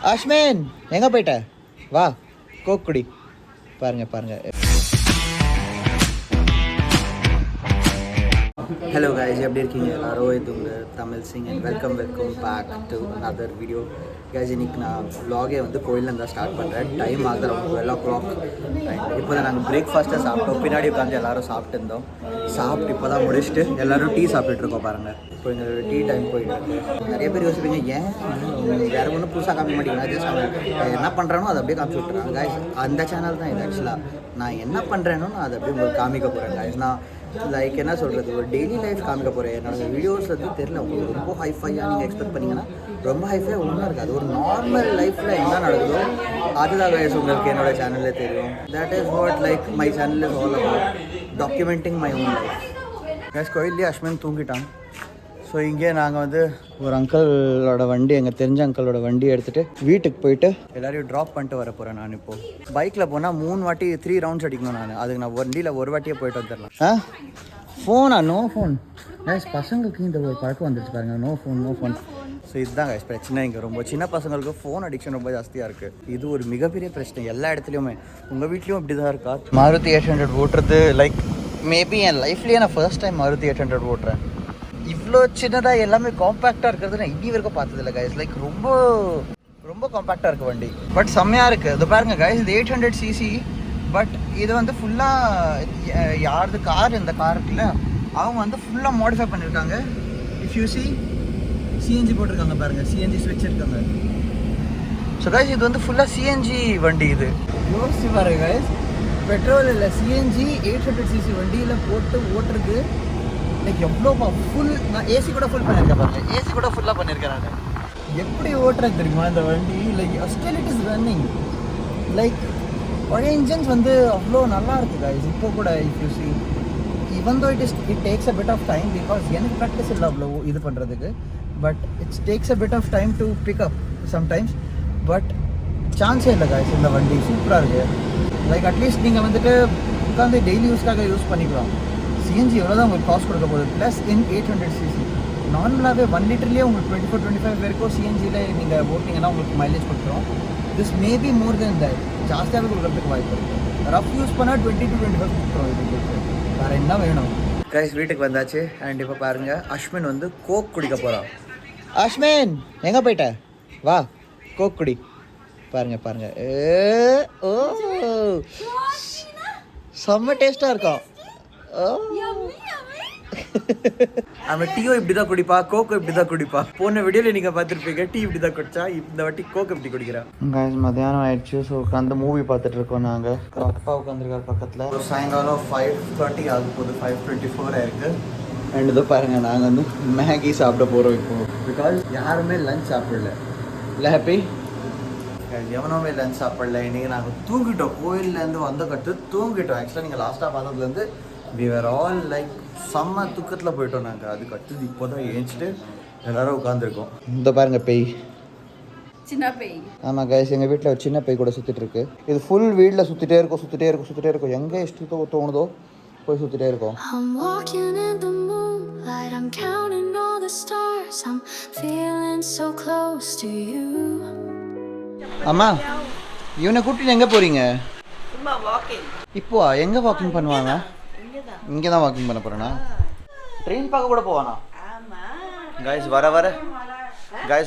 அஸ்மின் எங்கே போயிட்ட? வா கோக்குடி. பாருங்க பாருங்க. ஹலோ கைஸ், எப்படி இருக்கீங்க எல்லாரும்? இது உங்கள் Tamil Singh and welcome back to another video. Guys, இன்னைக்கு நான் vlog-ஏ வந்து கோயிலேருந்து தான் ஸ்டார்ட் பண்ணுறேன். டைம் ஆகுது அரௌண்ட் 12 o'clock. அண்ட் இப்போ தான் நாங்கள் பிரேக்ஃபாஸ்ட்டை சாப்பிட்டோம். பின்னாடி உட்காந்து எல்லோரும் சாப்பிட்டு இருந்தோம். சாப்பிட்டு இப்போ தான் முடிச்சுட்டு எல்லோரும் டீ சாப்பிட்டுருக்கோம் பாருங்கள். இப்போ இந்த டீ டைம் போயிட்டு நிறைய பேர் யோசிப்பீங்க, ஏன் வேறு ஒன்றும் புதுசாக காமிக்க மாட்டேங்கிறேன், ஜஸ்ட் என்ன பண்ணுறேனோ அதை அப்படியே காமிச்சு விட்ருக்காங்க. கைஸ், அந்த சேனல் தான் இது. ஆக்சுவலாக நான் என்ன பண்ணுறேனோ நான் அதை அப்படியே உங்களுக்கு காமிக்க போகிறேன். கைஸ், நான் லைக் என்ன சொல்கிறது, ஒரு டெய்லி லைஃப் காமிக்க போகிறேன். என்னோடய வீடியோஸ் வந்து தெரியல உங்களுக்கு ரொம்ப ஹைஃபையாக நீங்கள் எக்ஸ்பெக்ட் பண்ணிங்கன்னா ரொம்ப ஹைஃபையாக ஒன்றும் இருக்காது. ஒரு நார்மல் லைஃப்பில் என்ன நடக்குதோ அதுதான் கைஸ் உங்களுக்கு என்னோடய சேனல்லே தெரியும். That is what like my channel is all about documenting my own life. Guys, கோயிலே அஸ்மின் தூங்கிட்டான். ஸோ இங்கே நாங்கள் வந்து ஒரு அங்கிளோட வண்டி, எங்கள் தெரிஞ்ச அங்கிளோட வண்டி எடுத்துகிட்டு வீட்டுக்கு போயிட்டு எல்லோரையும் ட்ராப் பண்ணிட்டு வர போகிறேன். நான் இப்போது பைக்கில் போனால் 3 ரவுண்ட்ஸ் அடிக்கணும். அதுக்கு நான் வண்டியில் ஒரு வாட்டியே போயிட்டு வந்துடலாம். ஃபோனா? No phone. கைஸ், பசங்களுக்கு இந்த ஒரு பழக்கம் வந்துடுச்சு பாருங்க, நோ ஃபோன். ஸோ இதுதான் கைஸ் பிரச்சனை. இங்கே ரொம்ப சின்ன பசங்களுக்கு ஃபோன் அடிக்ஷன் ரொம்ப ஜாஸ்தியாக இருக்குது. இது ஒரு மிகப்பெரிய பிரச்சனை எல்லா இடத்துலையுமே. உங்கள் வீட்லேயும் இப்படி தான் இருக்கா? மாருதி 800 ஓட்டுறது லைக் மேபி என் லைஃப்லேயே நான் ஃபர்ஸ்ட் டைம் மாருதி 800 ஓட்டுறேன். இவ்வளோ சின்னதாக எல்லாமே காம்பேக்டாக இருக்கிறது நான் இன்னி வரைக்கும் பார்த்ததில்ல கைஸ். லைக் ரொம்ப காம்பேக்டாக இருக்குது வண்டி, பட் செம்மையாக இருக்குது. இது பாருங்கள் கைஸ், இது 800cc. பட் இது வந்து ஃபுல்லாக யாரது கார், இந்த கார் இருக்குல்ல, அவங்க வந்து ஃபுல்லாக மாடிஃபை பண்ணியிருக்காங்க. இஃப் யூ சி சிஎன்ஜி போட்டிருக்காங்க பாருங்கள், சிஎன்ஜி ஸ்விட்ச் இருக்காங்க. ஸோ கைஸ், இது வந்து ஃபுல்லாக சிஎன்ஜி வண்டி. இது யோசிச்சு பாருங்க கைஸ், பெட்ரோல் இல்லை சிஎன்ஜி 800cc வண்டியில் போட்டு ஓட்டுறது லைக் எவ்வளோ ஃபுல். நான் ஏசி கூட ஃபுல் பண்ணியிருக்கேன் பாருங்க, ஏசி கூட ஃபுல்லாக பண்ணியிருக்கேன். நான் எப்படி ஓட்டுறது தெரியுமா இந்த வண்டி? Like still it is running. Like பழைய இன்ஜின்ஸ் வந்து அவ்வளோ நல்லா இருக்குது கைஸ் இப்போ கூட. If you see even though it takes a bit of time, because எனக்கு ப்ராக்டிஸ் இல்லை அவ்வளோ இது பண்ணுறதுக்கு. But it's takes a bit of time to pick up sometimes. But சான்ஸே இல்லை கைஸ், இந்த வண்டி சூப்பராக இருக்குது. லைக் அட்லீஸ்ட் நீங்கள் வந்துட்டு உட்காந்து டெய்லி யூஸ்க்காக யூஸ் பண்ணிக்கலாம். சிஎன்ஜி எவ்வளோ தான் உங்களுக்கு காஸ்ட் கொடுக்க போகுது, ப்ளஸ் இன் 800cc. நார்மலாகவே 1 லிட்டர்லேயே உங்களுக்கு 24-25 வரைக்கும் சிஎன்ஜியில் நீங்கள் ஓட்டிங்கன்னா உங்களுக்கு மைலேஜ் கொடுத்துரும். This maybe more than that, ஜாஸ்தியாகவே கொடுக்குறதுக்கு வாய்ப்பு இருக்குது. ரஃப் யூஸ் பண்ணால் 20 to 25 கொடுத்துரும். இது வேறு என்ன வேணும்? கைஸ், வீட்டுக்கு வந்தாச்சு. அண்ட் இப்போ பாருங்கள், அஸ்மின் வந்து கோக் குடிக்க போகிறான். அஸ்மின் எங்கே போயிட்ட? வா கோக் குடி. பாருங்கள். ஓ செம்ம டேஸ்ட்டாக இருக்கும். அவன் டீயும் இப்படி தான் குடிப்பா, கோக்கும் இப்படி தான் குடிப்பா. போன வீடியோவில் நீங்கள் பார்த்துருப்பீங்க, டீ இப்படி தான் குடிச்சா. இந்த வாட்டி கோக்கு இப்படி குடிக்கிறான். மத்தியானம் ஆயிடுச்சு. ஸோ உட்காந்து மூவி பார்த்துட்டு இருக்கோம் நாங்கள். அப்பா உட்காந்துருக்காரு பக்கத்தில். சாயங்காலம் 5:30 ஆகும் போது, 5:24 ஆயிருக்கு. அண்ட் இதோ பாருங்கள், நாங்கள் வந்து மேகி சாப்பிட போகிறோம் இப்போ. பிகாஸ் யாருமே லஞ்ச் சாப்பிடல. இல்லை ஹாப்பி? எவனுமே லஞ்ச் சாப்பிடல. இன்றைக்கி நாங்கள் தூங்கிட்டோம். கோயிலேருந்து வந்த கட்டு தூங்கிட்டோம். ஆக்சுவலாக நீங்கள் லாஸ்ட்டாக பார்த்ததுலேருந்து we were all like செம்ம தூக்கத்தில் போயிட்டோம் நாங்கள். அதுக்கு அடுத்தது இப்போ தான் ஏஞ்சிட்டு எல்லோரும் உட்காந்துருக்கோம். இந்த பாருங்கள் பேய், சின்ன பேய். ஆமாம் கைஸ், எங்கள் வீட்டில் ஒரு சின்ன பேய் கூட சுற்றிட்டு இருக்கு. இது ஃபுல் வீட்டில் சுற்றிட்டே இருக்கும். எங்கே இஷ்டத்தோ தோணுதோ போய் சுற்றிட்டே இருக்கும். அம்மா, இவனை கூட்டிட்டு எங்கே போகிறீங்க? இப்போ எங்கே வாக்கிங் பண்ணுவாங்க? இங்கே தான் வாக்கிங் பண்ண போகிறேண்ணா. ட்ரெயின் பார்க்க கூட போவானா? கைஸ்,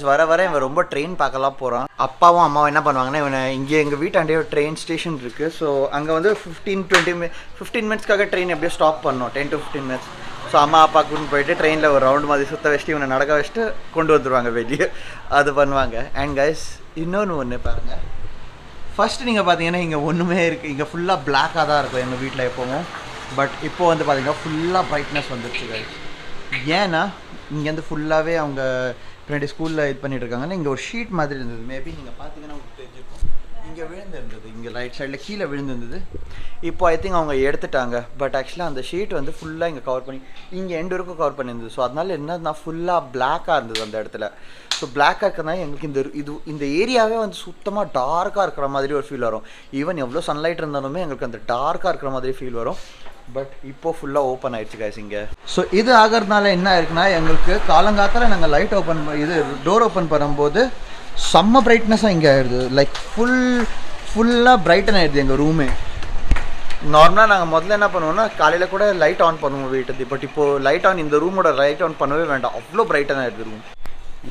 வர வர இவன் ரொம்ப ட்ரெயின் பார்க்கலாம் போகிறான். அப்பாவும் அம்மாவும் என்ன பண்ணுவாங்கன்னா, இவனை இங்கே எங்கள் வீட்டாண்டே ஒரு ட்ரெயின் ஸ்டேஷன் இருக்குது. ஸோ அங்கே வந்து 15 மினிட்ஸ்க்காக ட்ரெயின் எப்படியோ ஸ்டாப் பண்ணோம், 10 to 15 minutes. ஸோ அம்மா அப்பா கூட்டின்னு போயிட்டு ட்ரெயினில் ஒரு ரவுண்டு மாதிரி சுற்ற வச்சுட்டு இவனை நடக்க வச்சுட்டு கொண்டு வந்துடுவாங்க வெளியே. அது பண்ணுவாங்க. அண்ட் கைஸ், ஒன்று பாருங்கள். ஃபஸ்ட்டு நீங்கள் பார்த்தீங்கன்னா இங்கே ஒன்றுமே இருக்குது. இங்கே ஃபுல்லாக பிளாக்காக தான் இருக்கும் எங்கள் வீட்டில் எப்போவும். பட் இப்போ வந்து பார்த்தீங்கன்னா ஃபுல்லாக பிரைட்னஸ் வந்துடுச்சு கைஸ். ஏன்னா இங்கேருந்து ஃபுல்லாகவே அவங்க பின்னாடி ஸ்கூலில் இது பண்ணிட்டு இருக்காங்கன்னா, இங்கே ஒரு ஷீட் மாதிரி இருந்தது. மேபி நீங்கள் பார்த்தீங்கன்னா உங்களுக்கு தெரிஞ்சிருக்கும், இங்கே விழுந்துருந்தது, இங்கே ரைட் சைடில் கீழே விழுந்துருந்தது. இப்போ ஐ திங்க் அவங்க எடுத்துட்டாங்க. பட் ஆக்சுவலாக அந்த ஷீட் வந்து ஃபுல்லாக இங்கே கவர் பண்ணி இங்கே எண்டு வரைக்கும் கவர் பண்ணியிருந்தது. ஸோ அதனால என்னன்னா ஃபுல்லாக பிளாக்காக இருந்தது அந்த இடத்துல. ஸோ பிளாக்காக இருக்கிறதுனால எங்களுக்கு இந்த ஏரியாவே வந்து சுத்தமாக டார்க்காக இருக்கிற மாதிரி ஒரு ஃபீல் வரும். ஈவன் எவ்வளோ சன்லைட் இருந்தாலுமே எங்களுக்கு அந்த டார்க்காக இருக்கிற மாதிரி ஃபீல் வரும். பட் இப்போ ஃபுல்லாக ஓப்பன் ஆயிடுச்சு கைஸ் இங்கே. ஸோ இது ஆகிறதுனால என்ன இருக்குன்னா, எங்களுக்கு காலங்காத்தால் நாங்கள் லைட் ஓப்பன் டோர் ஓப்பன் பண்ணும்போது செம்ம பிரைட்னஸாக இங்கே ஆயிடுது. லைக் ஃபுல்லாக பிரைட்டன் ஆயிடுது எங்கள் ரூமே. நார்மலாக நாங்கள் முதல்ல என்ன பண்ணுவோம்னா காலையில் கூட லைட் ஆன் பண்ணுவோம் வீட்டுக்கு. பட் இப்போது லைட் ஆன் இந்த ரூமோட லைட் ஆன் பண்ணவே வேண்டாம், அவ்வளோ பிரைட்டன் ஆயிடுது ரூம்.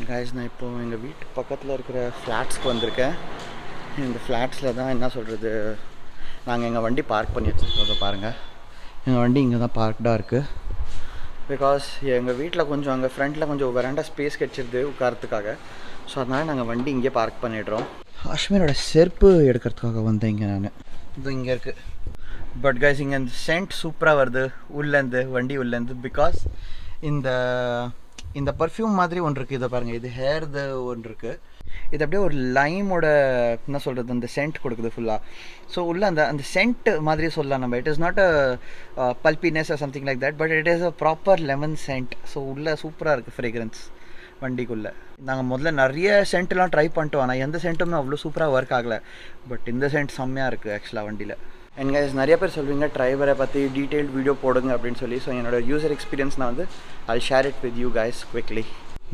கைஸ் நான் இப்போது எங்கள் வீட்டு பக்கத்தில் இருக்கிற ஃப்ளாட்ஸ்க்கு வந்திருக்கேன். இந்த ஃப்ளாட்ஸில் தான் என்ன சொல்கிறது, நாங்கள் எங்கள் வண்டி பார்க் பண்ணி வச்சுருக்கோம். பாருங்கள், எங்கள் வண்டி இங்கே தான் பார்க்டாக இருக்குது. பிகாஸ் எங்கள் வீட்டில் கொஞ்சம் அங்கே ஃப்ரண்ட்டில் கொஞ்சம் வெராண்டா ஸ்பேஸ் கிடச்சிருது உட்காரத்துக்காக. ஸோ அதனால் நாங்கள் வண்டி இங்கே பார்க் பண்ணிடுறோம். அஷ்மீரோட செருப்பு எடுக்கிறதுக்காக வந்தேன் இங்கே நான். இது இங்கே இருக்குது. பட் கைஸ் இங்கே இந்த சென்ட் சூப்பராக வருது உள்ளேருந்து, வண்டி உள்ளேருந்து. பிகாஸ் இந்த பர்ஃப்யூம் மாதிரி ஒன்று இருக்குது. இதை பாருங்கள், இது ஹேர்து ஒன்று இருக்குது. இது அப்படியே ஒரு லைமோட என்ன சொல்கிறது அந்த சென்ட் கொடுக்குது ஃபுல்லாக. ஸோ உள்ள அந்த சென்ட் மாதிரி சொல்லலாம் நம்ம. It is not a pulpiness or something like that, but it is a proper lemon scent. So உள்ளே சூப்பராக இருக்குது ஃப்ரேக்ரன்ஸ் வண்டிக்குள்ளே. நாங்கள் முதல்ல நிறைய சென்ட்லாம் ட்ரை பண்ணிட்டோம், ஆனால் எந்த சென்ட்டுமே அவ்வளோ சூப்பராக ஒர்க் ஆகலை. பட் இந்த சென்ட் செம்மையாக இருக்குது ஆக்சுவலாக வண்டியில். அண்ட் கைஸ் நிறைய பேர் சொல்வீங்க டிரைவரை பற்றி டீட்டெயில்டு வீடியோ போடுங்க அப்படின்னு சொல்லி. ஸோ என்னோடய யூசர் எக்ஸ்பீரியன்ஸ் நான் வந்து I'll share it with you guys quickly.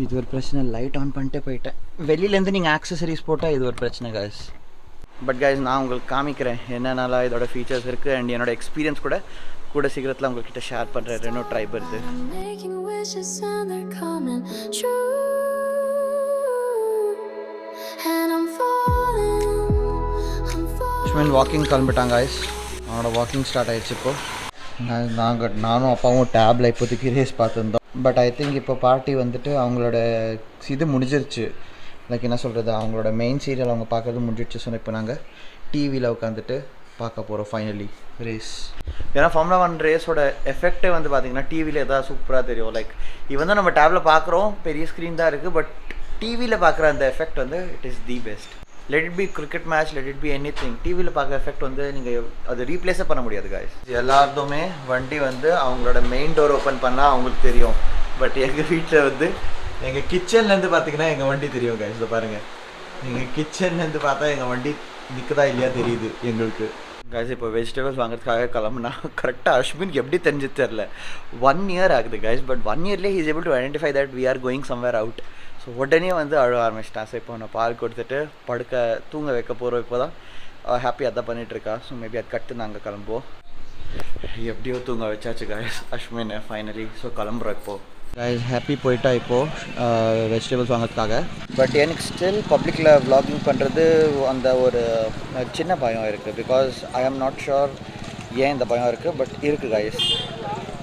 இது ஒரு பிரச்சனை, லைட் ஆன் பண்ணிட்டே போயிட்டேன். வெளியிலேருந்து நீங்கள் ஆக்சசரிஸ் போட்டால் இது ஒரு பிரச்சனை கைஸ். பட் கைஸ் நான் உங்களுக்கு காமிக்கிறேன் என்னென்னலாம் இதோட ஃபீச்சர்ஸ் இருக்குது. அண்ட் என்னோட எக்ஸ்பீரியன்ஸ் கூட சீக்கிரத்தில் உங்கள்கிட்ட ஷேர் பண்ணுறேன். ரெனோ ட்ரைப் வருது. வாக்கிங் கிளம்பிட்டாங்க கைஸ். அவனோட வாக்கிங் ஸ்டார்ட் ஆகிடுச்சு. இப்போது நானும் அப்பாவும் டேபில் இப்போதைக்கு ரேஸ் பார்த்துருந்தோம். பட் ஐ திங்க் இப்போ பார்ட்டி வந்துட்டு அவங்களோட இது முடிஞ்சிருச்சு. லைக் என்ன சொல்கிறது, அவங்களோட மெயின் சீரியல் அவங்க பார்க்குறது முடிஞ்சிடுச்சு. ஸோ இப்போ நாங்கள் டிவியில் உட்காந்துட்டு பார்க்க போகிறோம் ஃபைனலி ரேஸ். ஏன்னா ஃபார்முலா 1 ரேஸோட எஃபெக்டே வந்து பார்த்திங்கன்னா டிவியில் எதாவது சூப்பராக தெரியும். லைக் இவன் தான் நம்ம டேபில் பார்க்குறோம், பெரிய ஸ்க்ரீன் தான் இருக்குது. பட் டிவியில் பார்க்குற அந்த எஃபெக்ட் வந்து it is the best. Let it be cricket match, let it be any thing. டிவியில் பார்க்குற எஃபெக்ட் வந்து நீங்கள் அது ரீப்ளேஸே பண்ண முடியாது காய்ஸ். எல்லாருமே வண்டி வந்து அவங்களோட மெயின் டோர் ஓப்பன் பண்ணால் அவங்களுக்கு தெரியும். பட் எங்கள் வீட்டில் வந்து எங்கள் கிச்சன்லேருந்து பார்த்தீங்கன்னா எங்கள் வண்டி தெரியும் காய்ஸ். இதை பாருங்கள், நீங்கள் கிச்சன்லேருந்து பார்த்தா எங்கள் வண்டி நிற்குதா இல்லையா தெரியுது எங்களுக்கு காய்ஸ். இப்போ வெஜிடபிள்ஸ் வாங்குறதுக்காக கிளம்புனா கரெக்டாக அஷ்மின்க்கு எப்படி தெரிஞ்சு தெரில. 1 year ஆகுது காய்ஸ். பட் 1 yearலேயே he's able to identify that we are going somewhere out. So உடனே வந்து அழ ஆரம்பிச்சிட்டான். ஸோ இப்போ நான் பால் கொடுத்துட்டு தூங்க வைக்க போகிறோம். இப்போ தான் ஹாப்பி அதான் பண்ணிகிட்ருக்கா. ஸோ மேபி அது கட்டு நாங்கள் கிளம்புவோம். எப்படியோ தூங்க வச்சாச்சு காய்ஸ் அஷ்மின் ஃபைனலி. ஸோ கிளம்புறோம் இப்போது காய்ஸ். ஹாப்பி போயிட்டா இப்போது வெஜிடபிள்ஸ் வாங்கிறதுக்காக. பட் எனக்கு ஸ்டில் பப்ளிக்கில் vlogging பண்ணுறது அந்த ஒரு சின்ன பயம் இருக்குது. Because I am not sure ஏன் இந்த பயம் இருக்குது. பட் இருக்குது காய்ஸ்.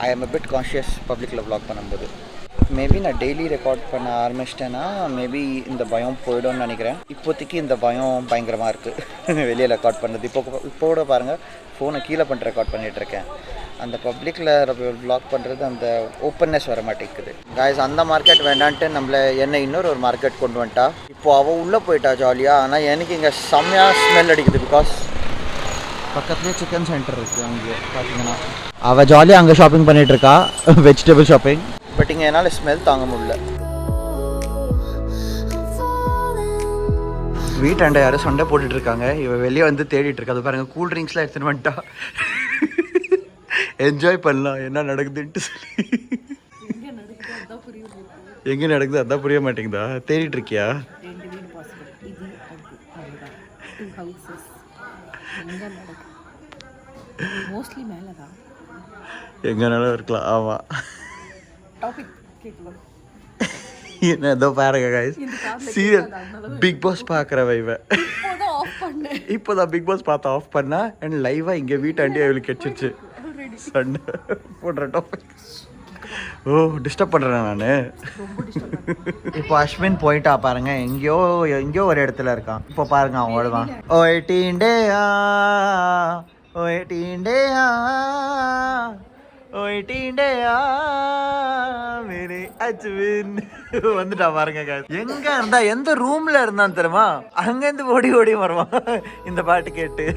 ஐ ஆம் a bit கான்ஷியஸ் பப்ளிக்கில் vlog பண்ணும்போது. மேபி நான் டெய்லி ரெக்கார்ட் பண்ண ஆரம்பிச்சிட்டேன்னா மேபி இந்த பயம் போய்டும்னு நினைக்கிறேன். இப்போதைக்கு இந்த பயம் பயங்கரமாக இருக்குது வெளியில் ரெக்கார்ட் பண்ணுறது. இப்போ கூட பாருங்கள், ஃபோனை கீழே பண்ணிட்டு ரெக்கார்ட் பண்ணிகிட்ருக்கேன். அந்த பப்ளிக்கில் vlog பண்ணுறது அந்த ஓப்பன்னஸ் வர மாட்டேங்குது காய்ஸ். அந்த மார்க்கெட் வேண்டான்ட்டு என்னை இன்னொரு மார்க்கெட் கொண்டு வந்துட்டா. இப்போது அவள் உள்ளே போயிட்டா ஜாலியாக. ஆனால் எனக்கு இங்கே செம்மையாக ஸ்மெல் அடிக்குது. பிகாஸ் பக்கத்துலேயே சிக்கன் சென்டர் இருக்குது. அங்கே பார்த்தீங்கன்னா அவள் ஜாலியாக அங்கே ஷாப்பிங் பண்ணிகிட்ருக்கா, வெஜிடபிள் ஷாப்பிங். பட் இங்கே என்னால் ஸ்மெல் தாங்க முடியல. வீட்டாண்ட யாரும் சண்டை போட்டுட்ருக்காங்க. இவன் வெளியே வந்து தேடிட்டுருக்கா. அது பாருங்கள், கூல் ட்ரிங்க்ஸ்லாம் எடுத்துகிட்டு வந்துட்டா. என்ஜாய் பண்ணலாம் என்ன நடக்குதுன்ட்டு சொல்லி. எங்கே நடக்குது அதான் புரிய மாட்டேங்குதா? தேடிட்டு இருக்கியா? எங்கனாலும் இருக்கலாம். ஆமாம், என்ன ஏதோ பாருங்க guys. சீரியல் பிக் பாஸ் பார்க்குறவ இவன். இப்போதான் பிக் பாஸ் பார்த்து ஆஃப் பண்ணா. அண்ட் லைவாக இங்கே வீட்டாண்டியே அவளுக்கு கிடச்சிருச்சு சண்டை போடுற டாபிக். ஓ, டிஸ்டர்ப் பண்ணுறேன் நான். இப்போ அஸ்வின் போயிட்டா பாருங்க, எங்கேயோ ஒரு இடத்துல இருக்கான். இப்போ பாருங்க அவன் ஓடுவான். ஓய் டீண்டேயா, ஓய் டீண்டேயா, ஓய் டீண்டேயா மேரே அஸ்வின் வந்துட்டா பாருங்க. எங்க இருந்தா, எந்த ரூம்ல இருந்தான்னு தெரியுமா? அங்கேருந்து ஓடி வருவான் இந்த பாட்டு கேட்டு.